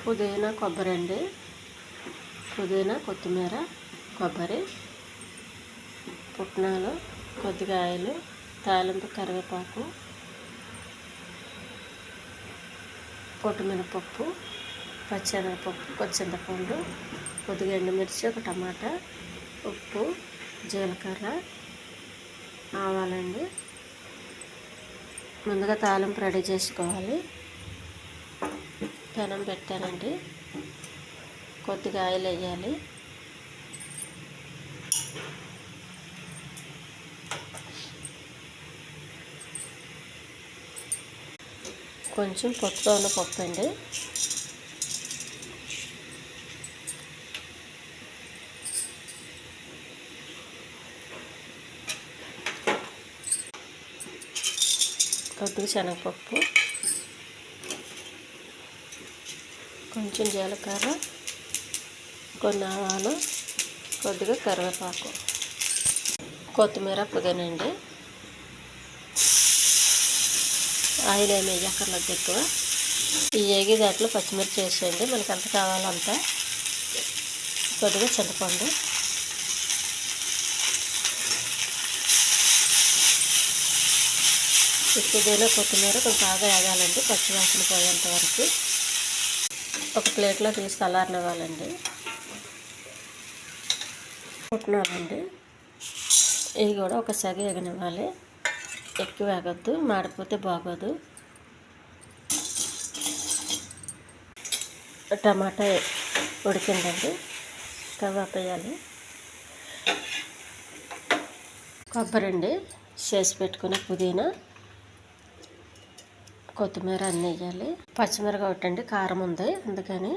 పుదీనా కొబ్బరి అండి. పుదీనా, కొత్తిమీర, కొబ్బరి, పుట్నాలు, కొద్దిగా ఆయిల్, తాలింపు కరివేపాకు, పొట్టుమినపప్పు, పచ్చెనగపప్పు, కొంచెం చింతపండు, కొద్దిగా ఎండుమిర్చి, ఒక టమాటా, ఉప్పు, జీలకర్ర, ఆవాలండి. ముందుగా తాలింపు రెడీ చేసుకోవాలి. పెనం పెట్టానండి. కొద్దిగా ఆయిల్ వేయాలి. కొంచెం పొట్టుతో ఉన్న పప్పు అండి. కొద్దిగా శనగపప్పు, కొంచెం జీలకర్ర, కొన్ని ఆవాలు, కొద్దిగా కరివేపాకు, కొత్తిమీర, పుదీనా అండి. ఆయిల్ ఏమి వేయక్కర్లేదు ఎక్కువ. ఈ ఏగి దాంట్లో పచ్చిమిర్చి వేసేయండి, మనకి ఎంత కావాలో అంత. కొద్దిగా చింతపండు, పుదీనా, కొత్తిమీర కొంచెం బాగా వేగాలండి, పచ్చివాసన పోయేంత వరకు. ఒక ప్లేట్లో తీసి చల్లారనివ్వాలండి. పుట్నాలండి, ఇవి కూడా ఒక సగ వేగనివ్వాలి. ఎక్కువ వేగొద్దు, మాడిపోతే బాగోదు. టమాటా ఉడికిందండి, కరివేపాకు వేయాలి. కొబ్బరి అండి, చేసి పెట్టుకున్న పుదీనా, కొత్తిమీర అన్నీ వేయాలి. పచ్చిమిరపకాయ ఒకటండి, కారం ఉంది అందుకని.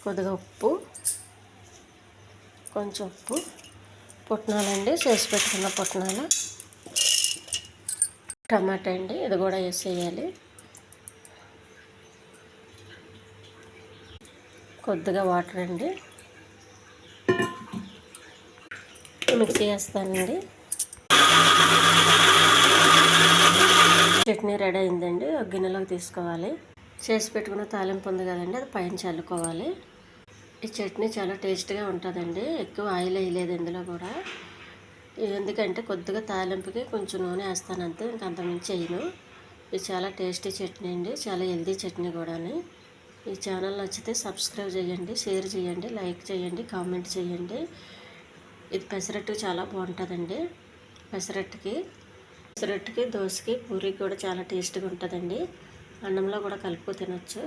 కొద్దిగా ఉప్పు, కొంచెం ఉప్పు, పుట్నాలండి, చేసి పెట్టుకున్న పుట్నాలు, టమాటా అండి, ఇది కూడా వేసేయాలి. కొద్దిగా వాటర్ అండి, మిక్సీ వేస్తానండి. చట్నీ రెడీ అయిందండి. ఒక గిన్నెలోకి తీసుకోవాలి. చేసి పెట్టుకున్న తాలింపు ఉంది కదండి, అది పైన చల్లుకోవాలి. ఈ చట్నీ చాలా టేస్ట్గా ఉంటుందండి. ఎక్కువ ఆయిల్ వేయలేదు ఇందులో కూడా. ఎందుకంటే కొద్దిగా తాలింపుకి కొంచెం నూనె వేస్తాను అంతే, ఇంకంతమించి వేయను. ఇది చాలా టేస్టీ చట్నీ అండి, చాలా హెల్దీ చట్నీ కూడా. ఈ ఛానల్ నచ్చితే సబ్స్క్రైబ్ చేయండి, షేర్ చేయండి, లైక్ చేయండి, కామెంట్ చేయండి. ఇది పెసరట్టు చాలా బాగుంటుందండి. పెసరట్టుకి, దోశకి, పూరికి కూడా చాలా టేస్ట్గా ఉంటుందండి. అన్నంలో కూడా కలుపుకు తినొచ్చు.